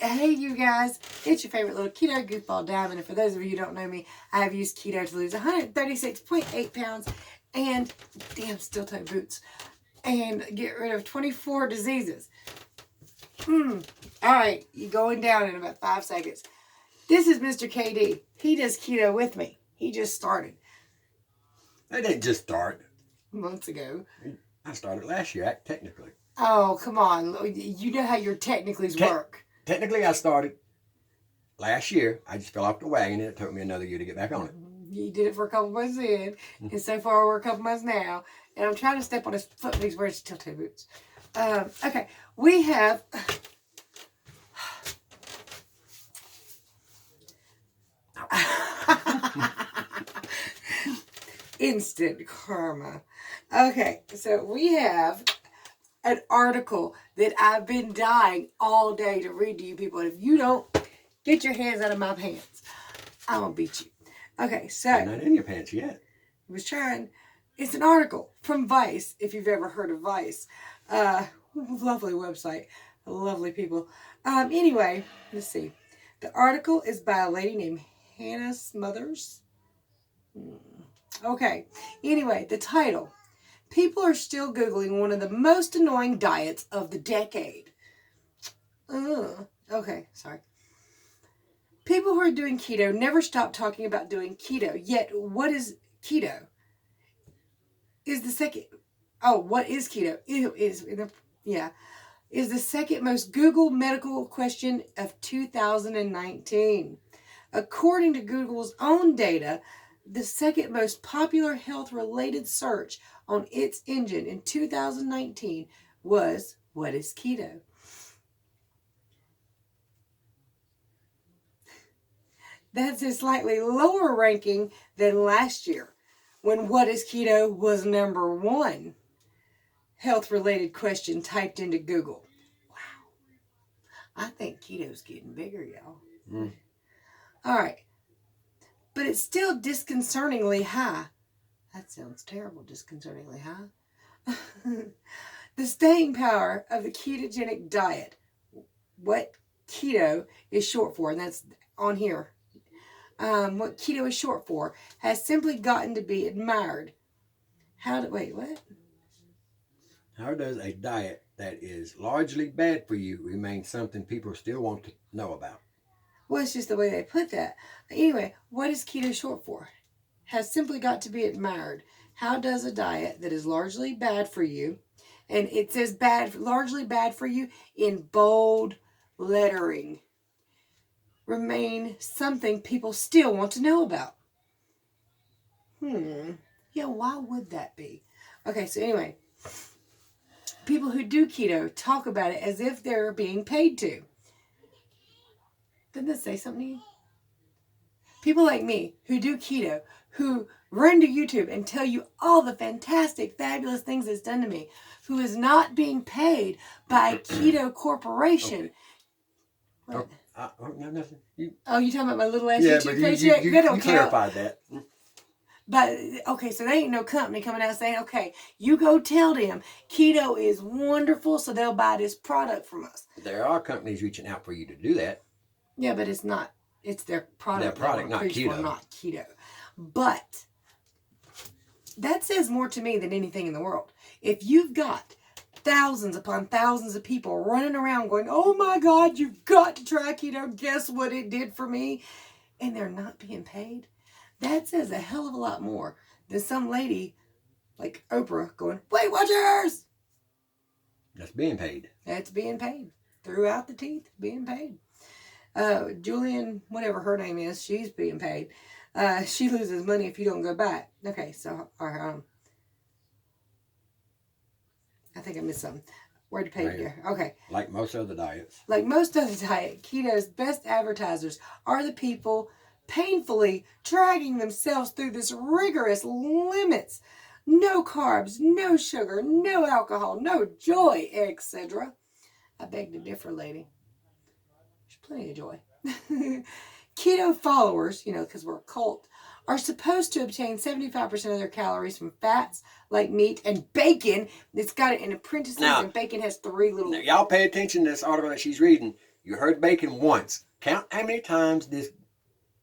Hey, you guys, it's your favorite little keto goofball Diamond. And for those of you who don't know me, I have used keto to lose 136.8 pounds and damn steel-toe boots and get rid of 24 diseases. All right, you're going down in about 5 seconds. This is Mr. KD. He does keto with me. He just started. I didn't just start. Months ago. I started last year, technically. Oh, come on. You know how your technicallys work. Technically, I started last year. I just fell off the wagon, and it took me another year to get back on it. You did it for a couple months in, and so far we're a couple months now. And I'm trying to step on his foot, but he's wearing steel-toe boots. Okay, we have... Instant karma. Okay, so we have an article that I've been dying all day to read to you people. And if you don't get your hands out of my pants, I'm going to beat you. Okay, so... You're not in your pants yet. I was trying. It's an article from Vice, if you've ever heard of Vice. Lovely website. Lovely people. Anyway, let's see. The article is by a lady named Hannah Smothers. Okay. Anyway, the title. People are still Googling one of the most annoying diets of the decade. Okay, sorry. People who are doing keto never stop talking about doing keto. Yet, what is keto? Is the second... Oh, what is keto? Is the second most Googled medical question of 2019. According to Google's own data, the second most popular health-related search on its engine in 2019 was, what is keto? That's a slightly lower ranking than last year, when what is keto was number 1 health-related question typed into Google. Wow. I think keto's getting bigger, y'all. All right. But it's still disconcertingly high. That sounds terrible, disconcertingly high. The staying power of the ketogenic diet, what keto is short for, and that's on here. What keto is short for, has simply gotten to be admired. Wait, what? How does a diet that is largely bad for you remain something people still want to know about? Well, it's just the way they put that. Anyway, what is keto short for? Has simply got to be admired. How does a diet that is largely bad for you, and it says largely bad for you in bold lettering, remain something people still want to know about? Yeah, why would that be? Okay, so anyway, people who do keto talk about it as if they're being paid to. Didn't that say something to you? People like me who do keto, who run to YouTube and tell you all the fantastic, fabulous things it's done to me, who is not being paid by a keto corporation. Okay. No, nothing. You talking about my little ass YouTube paycheck? You clarified that. But, okay, so there ain't no company coming out saying, okay, you go tell them keto is wonderful, so they'll buy this product from us. There are companies reaching out for you to do that. Yeah, but it's not. It's their product. Their product, not keto. Not keto. But that says more to me than anything in the world. If you've got thousands upon thousands of people running around going, oh my God, you've got to try keto. Guess what it did for me? And they're not being paid. That says a hell of a lot more than some lady like Oprah going, Weight Watchers! That's being paid. That's being paid. Throughout the teeth, being paid. Julian, whatever her name is, she's being paid. She loses money if you don't go back. Okay, so I think I missed something. Where'd the page go? Okay. Like most other diets. Like most other diets, keto's best advertisers are the people painfully dragging themselves through this rigorous limits. No carbs, no sugar, no alcohol, no joy, etc. I beg to differ, lady. There's plenty of joy. Keto followers, because we're a cult, are supposed to obtain 75% of their calories from fats like meat and bacon. It's got it in parentheses, and bacon has 3 little... Now, y'all pay attention to this article that she's reading. You heard bacon once. Count how many times this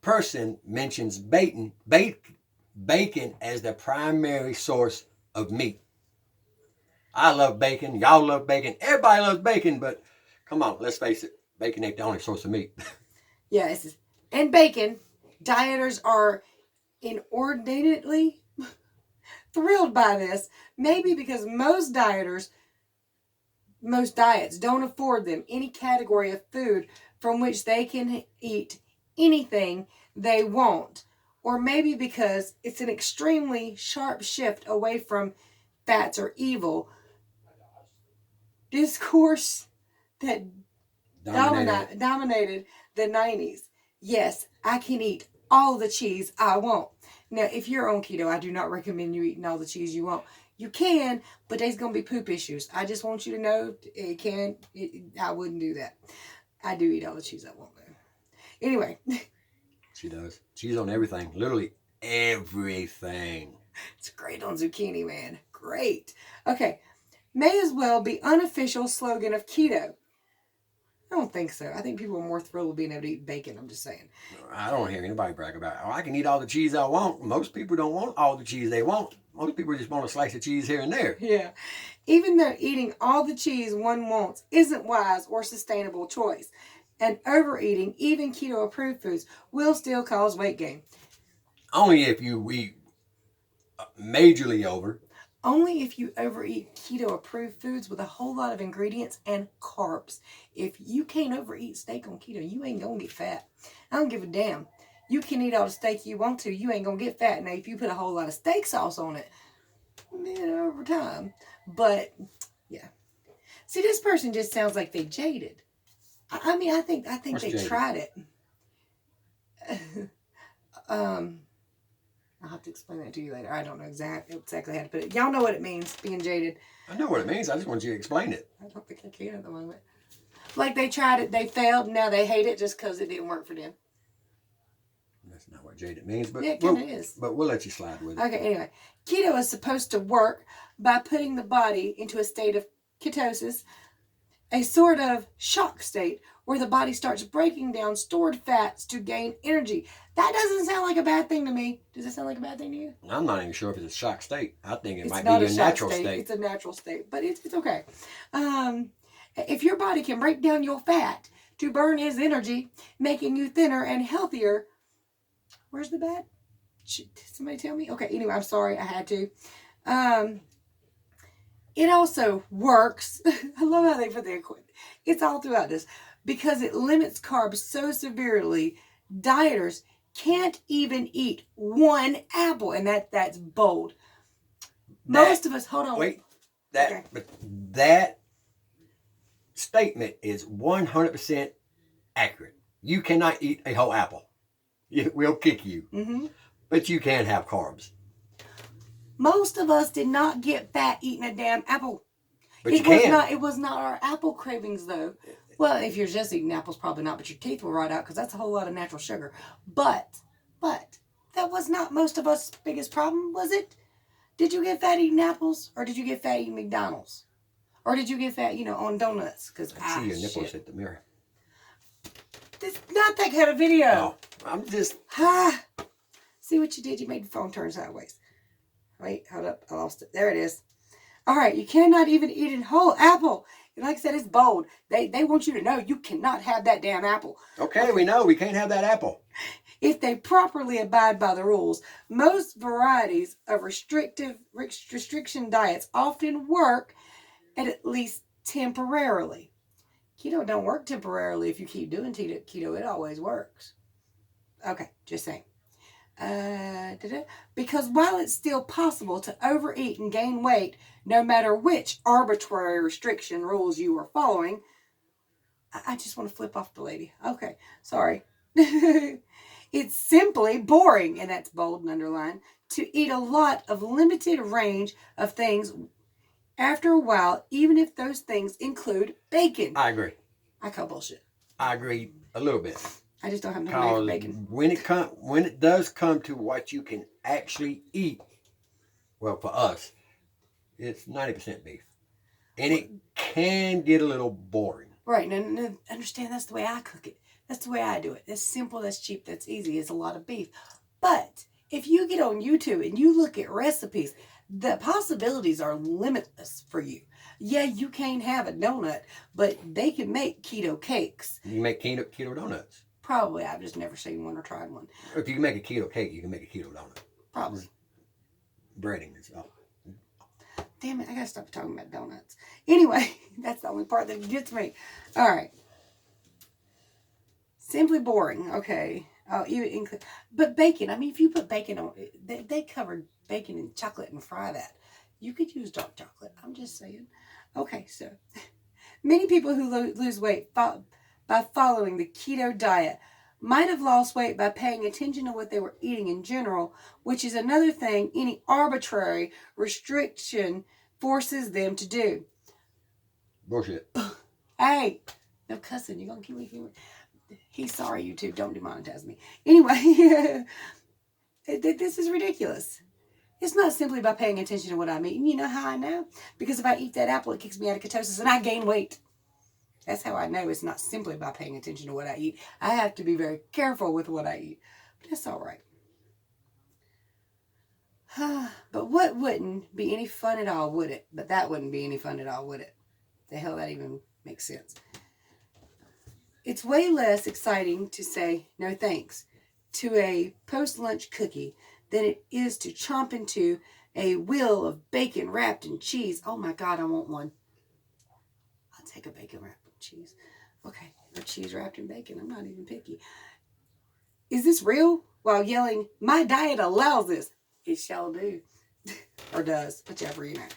person mentions bacon as the primary source of meat. I love bacon. Y'all love bacon. Everybody loves bacon, but come on, let's face it. Bacon ain't the only source of meat. Yes. And bacon, dieters are inordinately thrilled by this. Maybe because most diets don't afford them any category of food from which they can eat anything they want. Or maybe because it's an extremely sharp shift away from fats or evil discourse that dominated the 90s. Yes, I can eat all the cheese I want. Now, if you're on keto, I do not recommend you eating all the cheese you want. You can, but there's going to be poop issues. I just want you to know I wouldn't do that. I do eat all the cheese I want, though. Anyway. She does. Cheese on everything. Literally everything. It's great on zucchini, man. Great. Okay. May as well be unofficial slogan of keto. I don't think so. I think people are more thrilled with being able to eat bacon. I'm just saying. I don't hear anybody brag about, I can eat all the cheese I want. Most people don't want all the cheese they want. Most people just want a slice of cheese here and there. Yeah. Even though eating all the cheese one wants isn't wise or sustainable choice, and overeating, even keto-approved foods, will still cause weight gain. Only if you eat majorly over. Only if you overeat keto-approved foods with a whole lot of ingredients and carbs. If you can't overeat steak on keto, you ain't going to get fat. I don't give a damn. You can eat all the steak you want to. You ain't going to get fat. Now, if you put a whole lot of steak sauce on it, man, over time. But, yeah. See, this person just sounds like they jaded. I mean, I think What's they jaded? tried it. I'll have to explain that to you later. I don't know exactly how to put it. Y'all know what it means, being jaded. I know what it means. I just want you to explain it. I don't think I can at the moment. Like they tried it, they failed, now they hate it just because it didn't work for them. That's not what jaded means, but Yeah, it kind of is. But we'll let you slide with it. Okay, anyway. Keto is supposed to work by putting the body into a state of ketosis, a sort of shock state where the body starts breaking down stored fats to gain energy. That doesn't sound like a bad thing to me. Does it sound like a bad thing to you? I'm not even sure if it's a shock state. I think it might not be a your shock natural state. It's a natural state, but it's okay. If your body can break down your fat to burn as energy, making you thinner and healthier, where's the bad? Did somebody tell me? Okay, anyway, I'm sorry, I had to. It also works. I love how they put the equipment. It's all throughout this. Because it limits carbs so severely, dieters can't even eat one apple. And that's bold. Most of us, hold on. Wait, that statement is 100% accurate. You cannot eat a whole apple. It will kick you. Mm-hmm. But you can have carbs. Most of us did not get fat eating a damn apple. But you can. It was not our apple cravings, though. Well, if you're just eating apples, probably not, but your teeth will rot out because that's a whole lot of natural sugar. But that was not most of us' biggest problem, was it? Did you get fat eating apples, or did you get fat eating McDonald's? Or did you get fat, on donuts? Because I see your nipples hit the mirror. It's not that kind of video. No, I'm just... See what you did? You made the phone turn sideways. Wait, hold up. I lost it. There it is. All right, you cannot even eat a whole apple. And like I said, it's bold. They want you to know you cannot have that damn apple. Okay, we know we can't have that apple. If they properly abide by the rules, most varieties of restriction diets often work at least temporarily. Keto don't work temporarily if you keep doing keto. It always works. Okay, just saying. Because while it's still possible to overeat and gain weight, no matter which arbitrary restriction rules you are following, I just want to flip off the lady. Okay, sorry. It's simply boring, and that's bold and underlined, to eat a lot of limited range of things after a while, even if those things include bacon. I agree. I call bullshit. I agree a little bit. I just don't have enough money for bacon. When it does come to what you can actually eat, well, for us, it's 90% beef. And it can get a little boring. Right. No, understand that's the way I cook it. That's the way I do it. It's simple, that's cheap, that's easy. It's a lot of beef. But if you get on YouTube and you look at recipes, the possibilities are limitless for you. Yeah, you can't have a donut, but they can make keto cakes. You can make keto donuts. Probably. I've just never seen one or tried one. If you can make a keto cake, you can make a keto donut. Probably. Breading and stuff. Damn it, I gotta stop talking about donuts. Anyway, that's the only part that gets me. All right. Simply boring. Okay. But bacon. I mean, if you put bacon on, they covered bacon in chocolate and fry that. You could use dark chocolate. I'm just saying. Okay, so many people who lose weight by following the keto diet might have lost weight by paying attention to what they were eating in general, which is another thing any arbitrary restriction forces them to do. Bullshit. Hey, no cussing. You're going to keep me. He's sorry, YouTube. Don't demonetize me. Anyway, this is ridiculous. It's not simply by paying attention to what I'm eating. You know how I know? Because if I eat that apple, it kicks me out of ketosis and I gain weight. That's how I know it's not simply by paying attention to what I eat. I have to be very careful with what I eat. But that's all right. But what wouldn't be any fun at all, would it? But that wouldn't be any fun at all, would it? The hell that even makes sense. It's way less exciting to say no thanks to a post-lunch cookie than it is to chomp into a wheel of bacon wrapped in cheese. Oh my God, I want one. I'll take a bacon wrapped in cheese. Okay, or cheese wrapped in bacon. I'm not even picky. Is this real? While yelling, my diet allows this. It shall do. Or does, whichever, you know.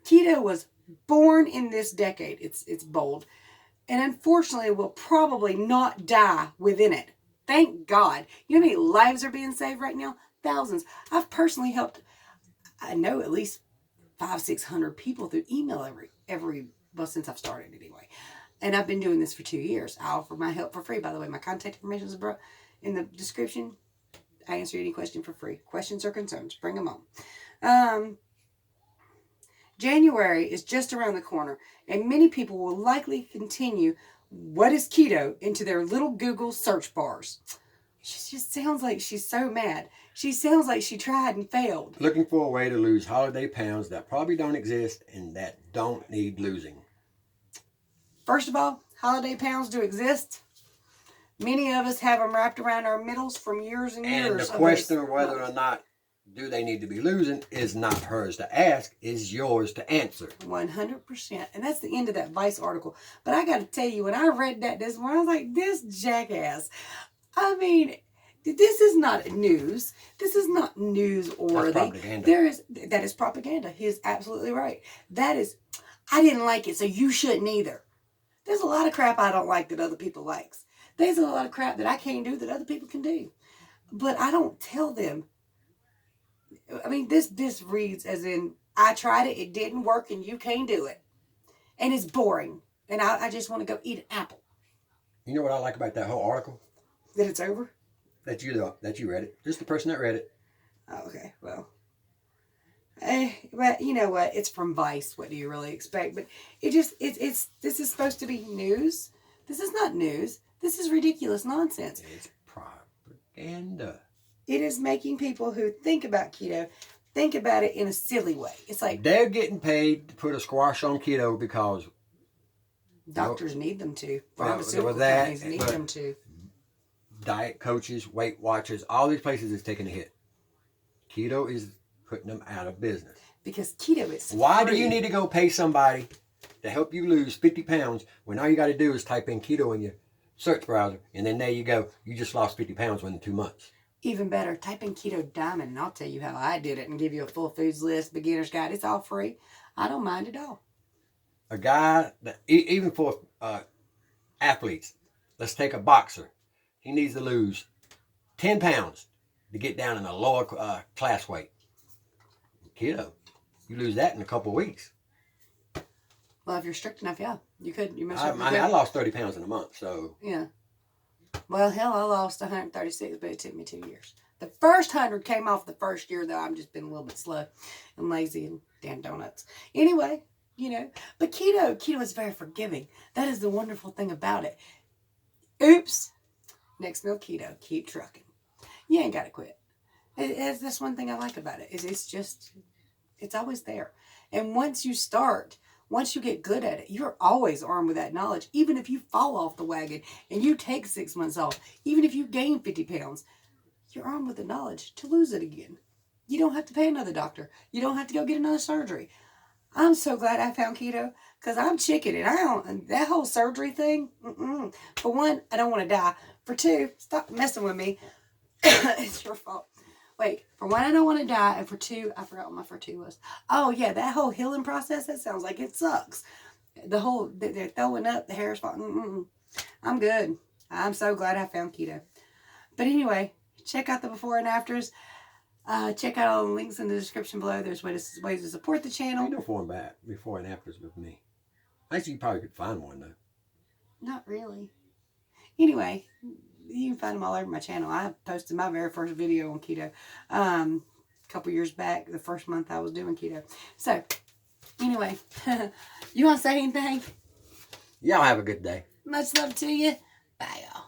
Keto was born in this decade. It's bold. And unfortunately will probably not die within it. Thank God. You know how many lives are being saved right now? Thousands. I've personally helped, I know at least 500-600 people through email well, since I've started anyway. And I've been doing this for 2 years. I offer my help for free. By the way, my contact information is in the description. I answer any question for free. Questions or concerns, bring them on. January is just around the corner, and many people will likely continue what is keto into their little Google search bars. She just sounds like she's so mad. She sounds like she tried and failed. Looking for a way to lose holiday pounds that probably don't exist and that don't need losing. First of all, holiday pounds do exist. Many of us have them wrapped around our middles from years and years. And the question of whether or not do they need to be losing is not hers to ask, is yours to answer. 100%. And that's the end of that Vice article. But I got to tell you, when I read that this morning, I was like, this jackass. I mean, this is not news. This is not newsworthy. That's propaganda. That is propaganda. He's absolutely right. I didn't like it, so you shouldn't either. There's a lot of crap I don't like that other people likes. There's a lot of crap that I can't do that other people can do. But I don't tell them. I mean, this reads as in, I tried it, it didn't work, and you can't do it. And it's boring. And I just want to go eat an apple. You know what I like about that whole article? That it's over? That you read it. Just the person that read it. Oh, okay, well. But you know what? It's from Vice. What do you really expect? But this is supposed to be news. This is not news. This is ridiculous nonsense. It's propaganda. It is making people who think about keto think about it in a silly way. It's like they're getting paid to put a squash on keto because doctors need them to. Pharmaceutical companies need them to. Diet coaches, Weight Watchers, all these places is taking a hit. Keto is putting them out of business. Because keto is Why do you need to go pay somebody to help you lose 50 pounds when all you got to do is type in keto in your search browser and then there you go. You just lost 50 pounds within 2 months. Even better, type in Keto Diamond and I'll tell you how I did it and give you a full foods list, beginner's guide. It's all free. I don't mind at all. A guy, even for athletes, let's take a boxer. He needs to lose 10 pounds to get down in a lower class weight. Keto, you lose that in a couple of weeks. Well, if you're strict enough, yeah. You could. I lost 30 pounds in a month, so. Yeah. Well, hell, I lost 136, but it took me 2 years. The first 100 came off the first year, though. I've just been a little bit slow and lazy and damn donuts. Anyway, you know. But keto is very forgiving. That is the wonderful thing about it. Oops. Next meal keto. Keep trucking. You ain't got to quit. That's one thing I like about it. Is it's always there. And once you get good at it, you're always armed with that knowledge. Even if you fall off the wagon and you take 6 months off, even if you gain 50 pounds, you're armed with the knowledge to lose it again. You don't have to pay another doctor. You don't have to go get another surgery. I'm so glad I found keto because I'm chicken and that whole surgery thing. For one, I don't want to die. For two, stop messing with me. It's your fault. Wait, for one, I don't want to die. And for two, I forgot what my for two was. Oh, yeah, that whole healing process, that sounds like it sucks. They're throwing up, the hair's falling. I'm good. I'm so glad I found keto. But anyway, check out the before and afters. Check out all the links in the description below. There's ways to support the channel. Ain't no before and afters with me. Actually, you probably could find one, though. Not really. Anyway, you can find them all over my channel. I posted my very first video on keto a couple years back, the first month I was doing keto. So, anyway, you want to say anything? Y'all have a good day. Much love to you. Bye, y'all.